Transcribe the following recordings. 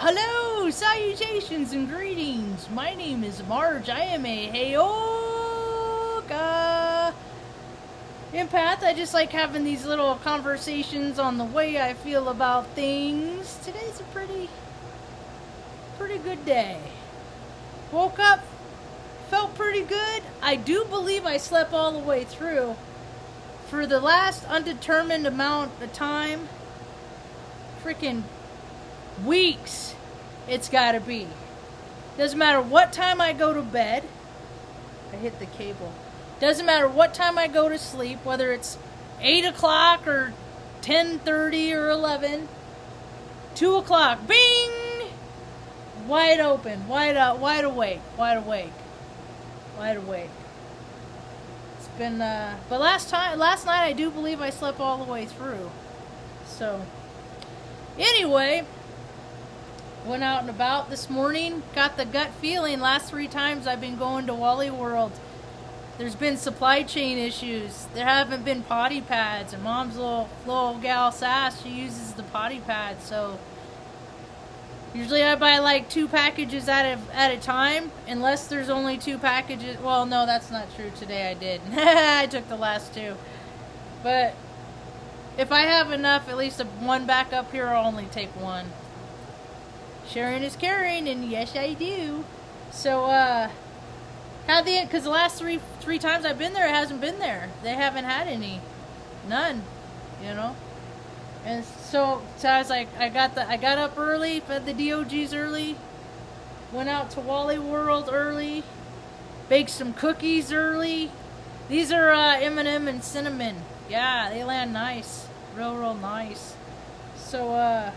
Hello, salutations and greetings. My name is Marge. I am a Heyoka empath. I just like having these little conversations on the way I feel about things. Today's a pretty good day. Woke up, felt pretty good. I do believe I slept all the way through. For the last undetermined amount of time, freaking weeks, it's gotta be. Doesn't matter what time I go to bed. I hit the cable. Doesn't matter what time I go to sleep, whether it's 8 o'clock or 10:30 or 11. 2 o'clock, bing! Wide open, wide awake. It's been, but last night I do believe I slept all the way through. So, anyway, went out and about this morning, got the gut feeling last 3 times I've been going to Wally World. There's been supply chain issues. There haven't been potty pads, and Mom's little gal Sass, she uses the potty pad, so usually I buy like 2 packages at a time, unless there's only 2 packages. Well, no, that's not true. Today I did. I took the last 2. But if I have enough, at least one back up here, I'll only take 1. Sharing is caring, and yes, I do. So, because the last three times I've been there, it hasn't been there. They haven't had any. None. You know? And so I was like, I got up early, fed the DOGs early, went out to Wally World early, baked some cookies early. These are M&M and cinnamon. Yeah, they land nice. Real nice. So,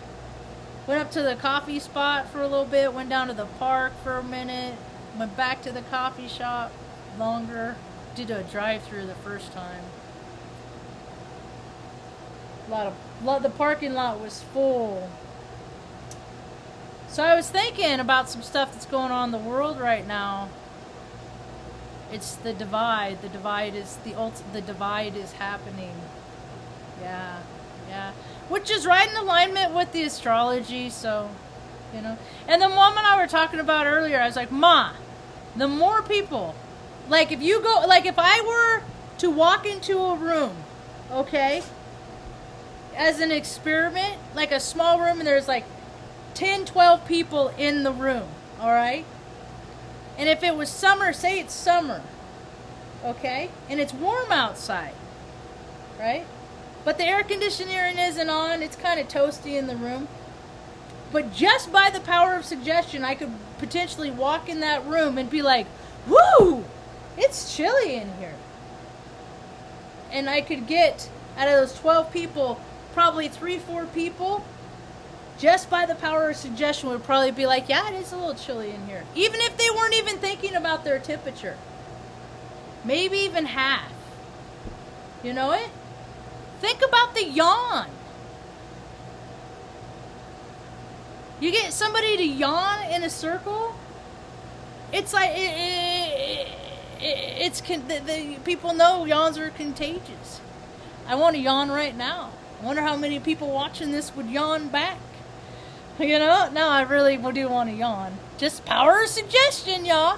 went up to the coffee spot for a little bit, went down to the park for a minute, went back to the coffee shop longer, did a drive-through the first time. The parking lot was full. So I was thinking about some stuff that's going on in the world right now. It's the divide. The divide is happening. Yeah. Which is right in alignment with the astrology, so, you know. And the mom and I were talking about earlier, I was like, Ma, the more people, like if I were to walk into a room, okay, as an experiment, like a small room, and there's like 10, 12 people in the room, alright? And if it was summer, say it's summer, okay, and it's warm outside, right? But the air conditioning isn't on. It's kind of toasty in the room. But just by the power of suggestion, I could potentially walk in that room and be like, woo! It's chilly in here. And I could get, out of those 12 people, probably 3-4 people, just by the power of suggestion, would probably be like, yeah, it is a little chilly in here. Even if they weren't even thinking about their temperature. Maybe even half. You know it? Think about the yawn. You get somebody to yawn in a circle, it's like the people know yawns are contagious. I want to yawn right now. I wonder how many people watching this would yawn back. You know? No, I really do want to yawn. Just power of suggestion, y'all.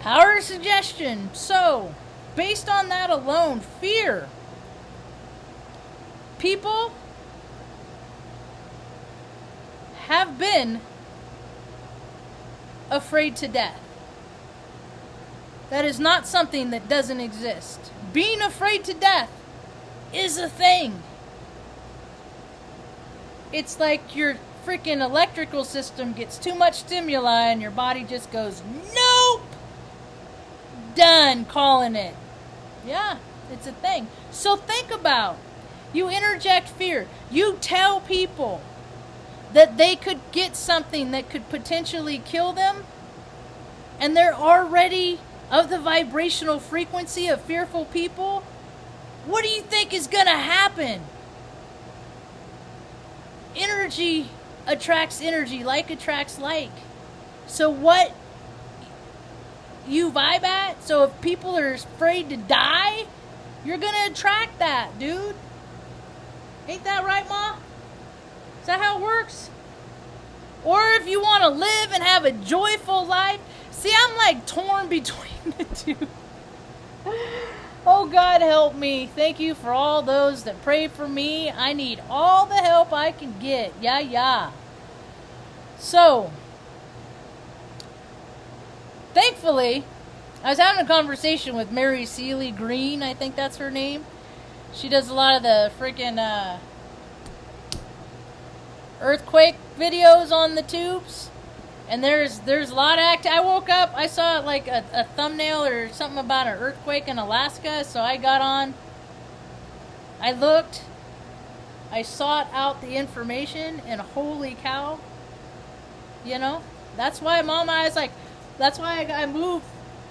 Power of suggestion. So, based on that alone, fear. People have been afraid to death. That is not something that doesn't exist. Being afraid to death is a thing. It's like your freaking electrical system gets too much stimuli and your body just goes, nope! Done calling it. Yeah, it's a thing. So think about, you interject fear. You tell people that they could get something that could potentially kill them, and they're already of the vibrational frequency of fearful people. What do you think is going to happen? Energy attracts energy, like attracts like. So what you vibe at, so if people are afraid to die, you're going to attract that, dude. Ain't that right, Ma? Is that how it works? Or if you want to live and have a joyful life. See, I'm like torn between the two. Oh, God help me. Thank you for all those that pray for me. I need all the help I can get. Yeah. So, thankfully, I was having a conversation with Mary Seeley Green. I think that's her name. She does a lot of the freaking earthquake videos on the tubes. And there's a lot of I woke up, I saw like a thumbnail or something about an earthquake in Alaska, so I got on. I looked. I sought out the information, and holy cow. You know? That's why that's why I moved.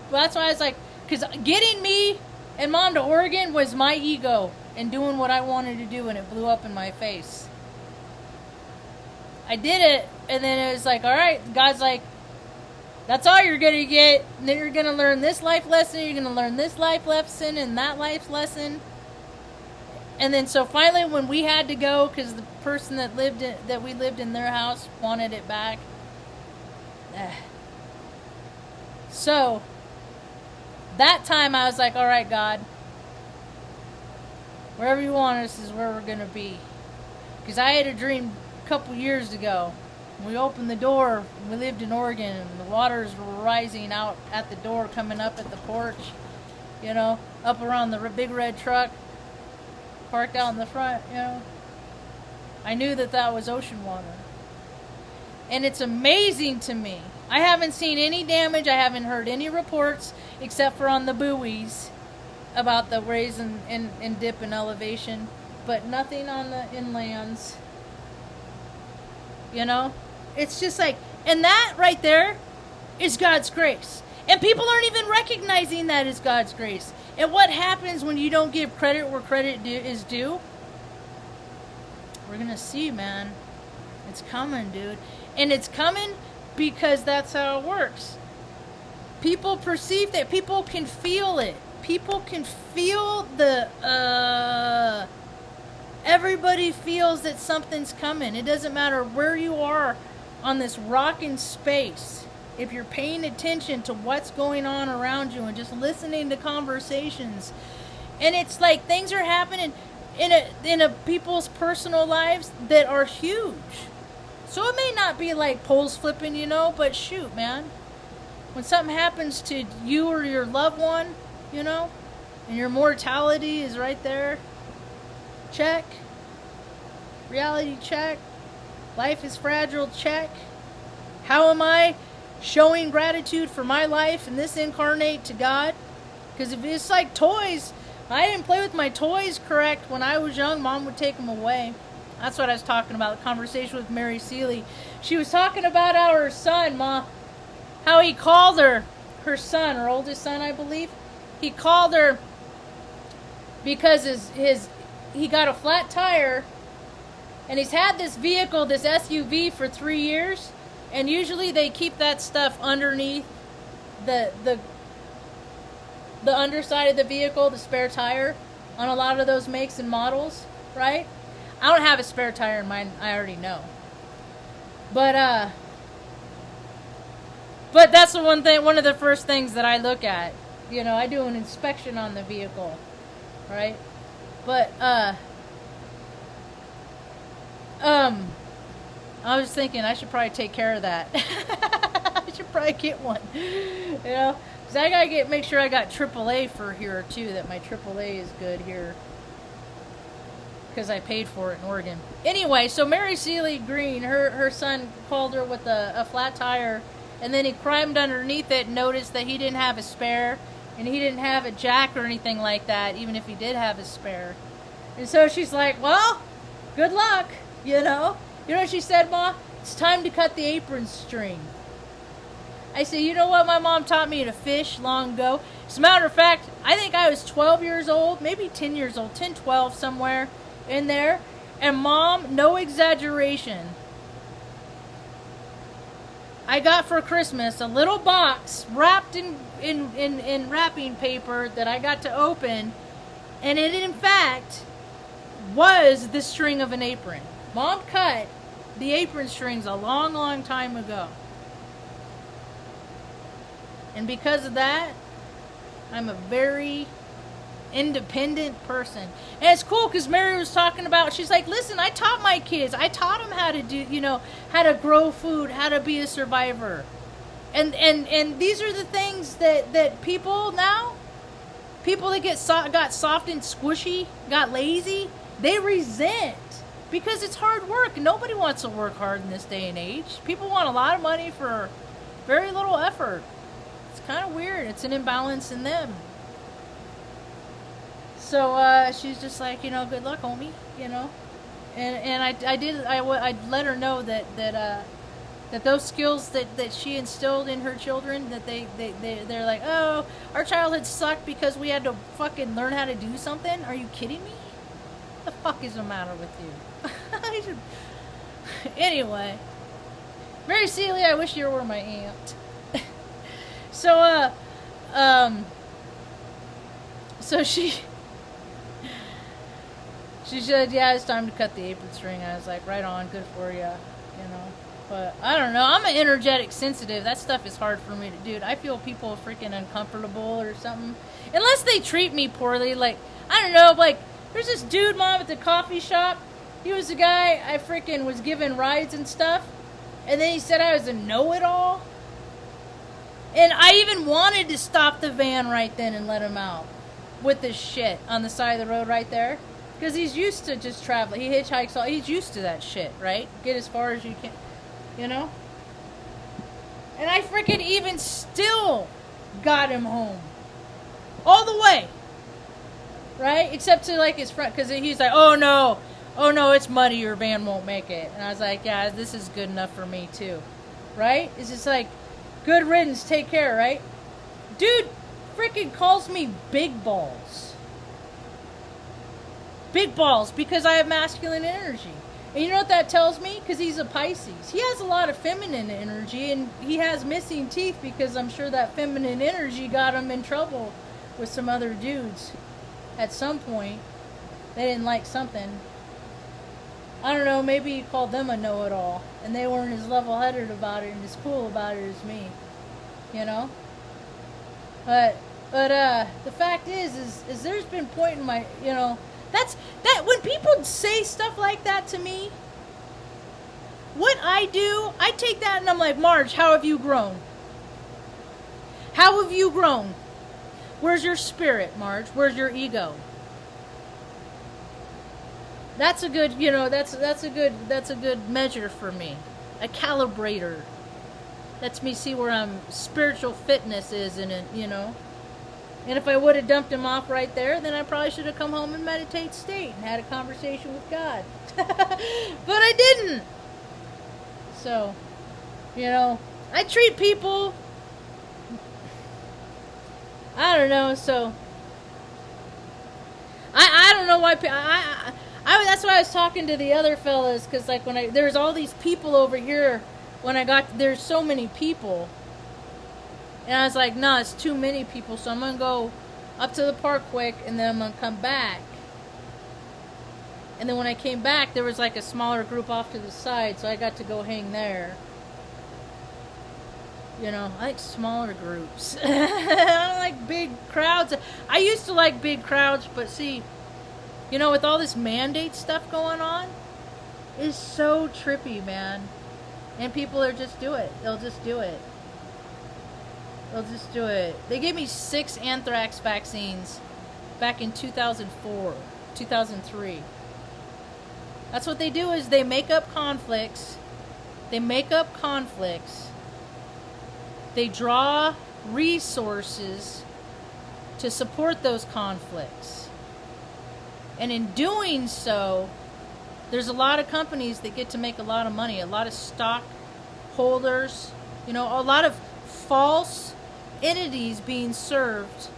That's why I was like, because getting me and Mom to Oregon was my ego and doing what I wanted to do, and it blew up in my face. I did it, and then it was like, all right, God's like, that's all you're going to get. And then you're going to learn this life lesson, you're going to learn this life lesson, and that life lesson. And then so finally when we had to go, because the person that we lived in their house wanted it back. So, that time I was like, all right, God, wherever you want us is where we're going to be. Because I had a dream couple years ago. We opened the door. We lived in Oregon, and the waters were rising out at the door, coming up at the porch, you know, up around the big red truck parked out in the front, you know. I knew that was ocean water. And it's amazing to me. I haven't seen any damage. I haven't heard any reports except for on the buoys about the raise and dip in elevation, but nothing on the inlands. You know, it's just like, and that right there is God's grace. And people aren't even recognizing that as God's grace. And what happens when you don't give credit where credit is due? We're going to see, man. It's coming, dude. And it's coming because that's how it works. People perceive that. People can feel it. People can feel the, everybody feels that something's coming. It doesn't matter where you are on this rock in space. If you're paying attention to what's going on around you and just listening to conversations, and it's like things are happening in a people's personal lives that are huge. So it may not be like poles flipping, you know, but shoot, man. When something happens to you or your loved one, you know, and your mortality is right there. Check. Reality check. Life is fragile check. How am I showing gratitude for my life and this incarnate to God? Because if it's like toys, I didn't play with my toys correct when I was young. Mom would take them away. That's what I was talking about, the conversation with Mary Seeley. She was talking about our son, Ma. How he called her son, her oldest son, I believe. He called her because he got a flat tire, and he's had this vehicle, this SUV, for 3 years, and usually they keep that stuff underneath the underside of the vehicle, the spare tire, on a lot of those makes and models, right? I don't have a spare tire in mine, I already know. But that's the one of the first things that I look at. You know, I do an inspection on the vehicle, right? But, I was thinking I should probably take care of that. I should probably get one, you know? Because I gotta make sure I got AAA for here, too, that my AAA is good here. Because I paid for it in Oregon. Anyway, so Mary Seeley Green, her son called her with a flat tire, and then he climbed underneath it and noticed that he didn't have a spare, and he didn't have a jack or anything like that, even if he did have a spare. And so she's like, well, good luck, you know? You know what she said, Ma? It's time to cut the apron string. I said, you know what? My mom taught me to fish long ago. As a matter of fact, I think I was 12 years old, maybe 10 years old, 10, 12, somewhere in there. And Mom, no exaggeration, I got for Christmas a little box wrapped in wrapping paper that I got to open, and it in fact was the string of an apron. Mom cut the apron strings a long, long time ago. And because of that, I'm a very independent person. And it's cool because Mary was talking about, she's like, listen, I taught my kids. I taught them how to do, how to grow food, how to be a survivor. And these are the things that people now, people that got soft and squishy, got lazy, they resent. Because it's hard work. Nobody wants to work hard in this day and age. People want a lot of money for very little effort. It's kind of weird. It's an imbalance in them. So she's just like, good luck, homie, And I let her know that those skills that she instilled in her children, that they're like, oh, our childhood sucked because we had to fucking learn how to do something. Are you kidding me? What the fuck is the matter with you? Anyway, Mary Celia, I wish you were my aunt. So she said, yeah, it's time to cut the apron string. I was like, right on, good for you, But I don't know. I'm an energetic sensitive. That stuff is hard for me to do. I feel people freaking uncomfortable or something. Unless they treat me poorly. Like, I don't know, like, there's this dude, Mom, at the coffee shop. He was the guy I freaking was giving rides and stuff. And then he said I was a know-it-all. And I even wanted to stop the van right then and let him out. With this shit on the side of the road right there. Because he's used to just traveling. He hitchhikes all. He's used to that shit, right? Get as far as you can. And I freaking even still got him home. All the way. Right? Except to like his front. Because he's like, oh no, it's muddy, your van won't make it. And I was like, yeah, this is good enough for me too. Right? It's just like, good riddance, take care, right? Dude freaking calls me big balls. Big balls, because I have masculine energy. And you know what that tells me? Because he's a Pisces. He has a lot of feminine energy, and he has missing teeth because I'm sure that feminine energy got him in trouble with some other dudes. At some point, they didn't like something. I don't know, maybe he called them a know-it-all, and they weren't as level-headed about it and as cool about it as me. But the fact is there's been point in my, that when people say stuff like that to me, what I do, I take that and I'm like, Marge, how have you grown? How have you grown? Where's your spirit, Marge? Where's your ego? That's a good, that's a good measure for me. A calibrator. Lets me see where spiritual fitness is in it, And if I would have dumped him off right there, then I probably should have come home and meditate state and had a conversation with God. But I didn't. So, I treat people, I don't know, so I don't know why that's why I was talking to the other fellas, because like when there's all these people over here, there's so many people. And I was like, no, it's too many people, so I'm going to go up to the park quick, and then I'm going to come back. And then when I came back, there was like a smaller group off to the side, so I got to go hang there. I like smaller groups. I don't like big crowds. I used to like big crowds, but see, with all this mandate stuff going on, it's so trippy, man. And people are just do it. They'll just do it. They'll just do it. They gave me 6 anthrax vaccines back in 2004, 2003. That's what they do, is they make up conflicts. They draw resources to support those conflicts. And in doing so, there's a lot of companies that get to make a lot of money. A lot of stockholders, a lot of false entities being served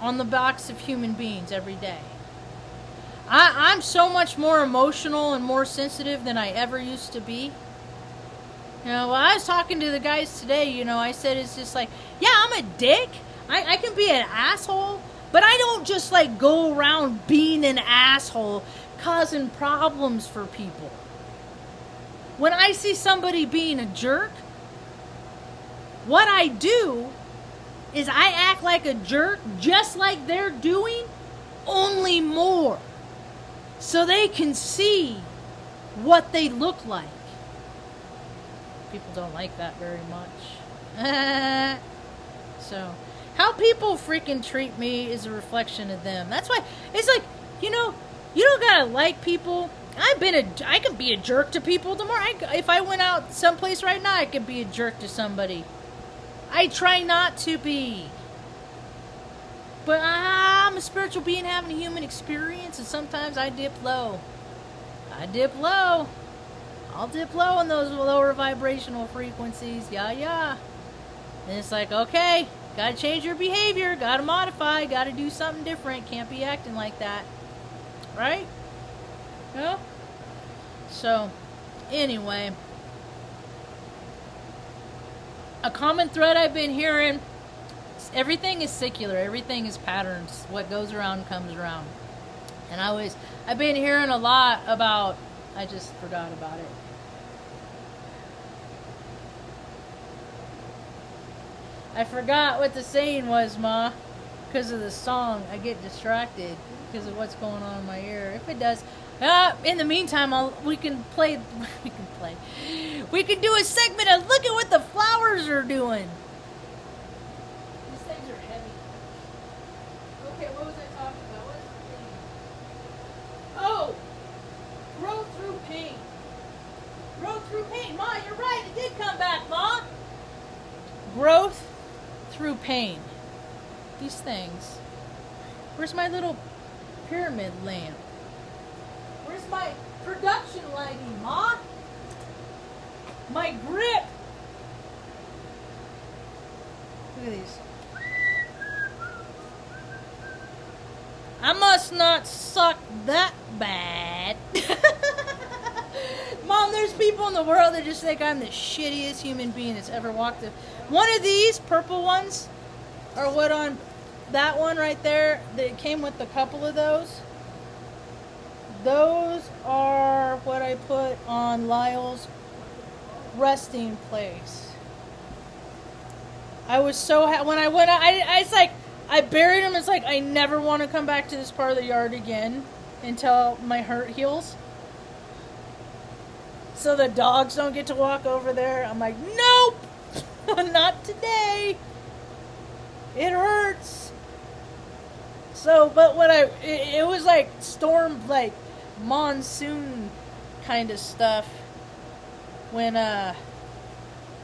on the backs of human beings every day. I'm so much more emotional and more sensitive than I ever used to be. Well, I was talking to the guys today, I said it's just like, yeah, I'm a dick. I can be an asshole, But I don't just like go around being an asshole, causing problems for people. When I see somebody being a jerk, what I do is I act like a jerk just like they're doing, only more. So they can see what they look like. People don't like that very much. So, how people freaking treat me is a reflection of them. That's why, it's like, you know, you don't gotta like people. I could be a jerk to people tomorrow. If I went out someplace right now, I could be a jerk to somebody. I try not to be. But I'm a spiritual being having a human experience, and sometimes I dip low. I'll dip low in those lower vibrational frequencies. Yeah. And it's like, okay, gotta change your behavior, gotta modify, gotta do something different. Can't be acting like that. Right? No? So, anyway. A common thread I've been hearing, everything is secular, everything is patterns. What goes around comes around. And I've been hearing a lot about, I just forgot about it. I forgot what the saying was, Ma. Because of the song, I get distracted because of what's going on in my ear. If it does, in the meantime, we can do a segment of look at what the flowers are doing. These things are heavy. Okay, what was I talking about? What is the thing? Oh, grow through pain. Grow through pain. Ma, you're right. It did come back, Ma. Growth through pain. These things. Where's my little pyramid lamp? Where's my production lighting, Ma? My grip. Look at these. I must not suck that bad. Mom, there's people in the world that just think I'm the shittiest human being that's ever walked. One of these purple ones are what on that one right there that came with a couple of those. Those are what I put on Lyle's resting place. I was so when I went out, it's like I buried him. It's like I never want to come back to this part of the yard again until my hurt heals. So the dogs don't get to walk over there. I'm like, nope, not today. It hurts. So, but when it was like storm, like monsoon kind of stuff. When, I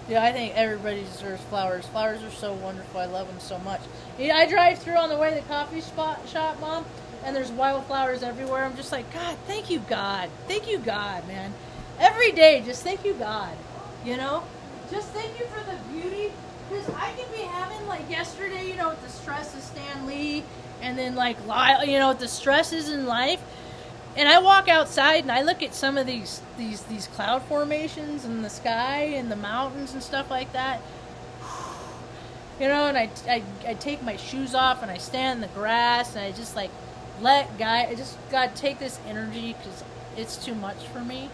think everybody deserves flowers. Flowers are so wonderful. I love them so much. I drive through on the way to the coffee shop, Mom, and there's wildflowers everywhere. I'm just like, God, thank you, God. Thank you, God, man. Every day, just thank you, God. You know? Just thank you for the beauty. Because I could be having, like, yesterday, with the stress of Stan Lee, and then, like, the stresses in life. And I walk outside and I look at some of these cloud formations in the sky and the mountains and stuff like that. And I take my shoes off and I stand in the grass and I just like I just gotta take this energy because it's too much for me.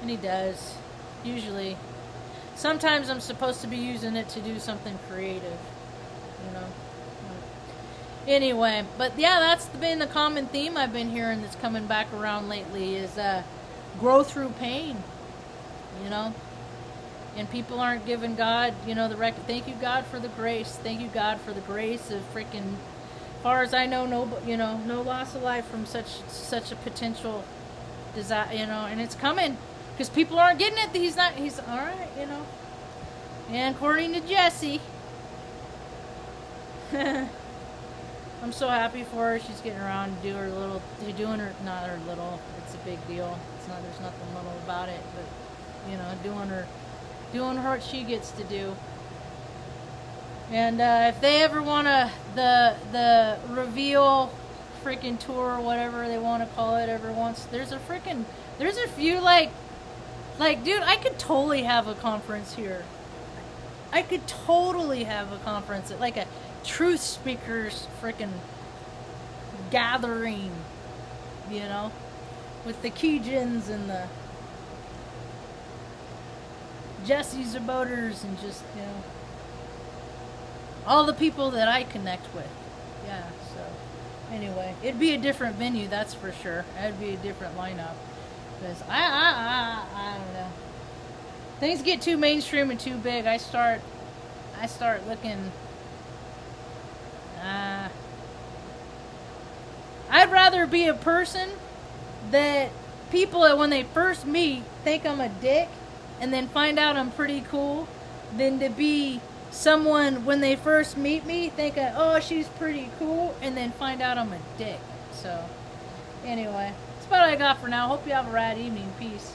And he does, usually. Sometimes I'm supposed to be using it to do something creative, Anyway, but yeah, that's been the common theme I've been hearing that's coming back around lately is grow through pain, And people aren't giving God, the record. Thank you, God, for the grace. Thank you, God, for the grace of freaking, as far as I know, no loss of life from such a potential disaster, and it's coming because people aren't getting it. He's all right, And according to Jesse, I'm so happy for her. She's getting around to not her little. It's a big deal. There's nothing little about it, but doing her what she gets to do. And if they ever want the reveal freaking tour or whatever they want to call it ever once, there's a few like dude, I could totally have a conference here. I could totally have a conference at like a truth speakers freaking gathering, you know, with the Keejans and the Jesse Zaboters and just, you know, all the people that I connect with. Yeah, so anyway, it'd be a different venue, that's for sure. It'd be a different lineup. Because I don't know. Things get too mainstream and too big. I start looking. I'd rather be a person that people, when they first meet, think I'm a dick, and then find out I'm pretty cool, than to be someone when they first meet me think, oh, she's pretty cool, and then find out I'm a dick. So, anyway, that's about all I got for now. Hope you have a rad evening. Peace.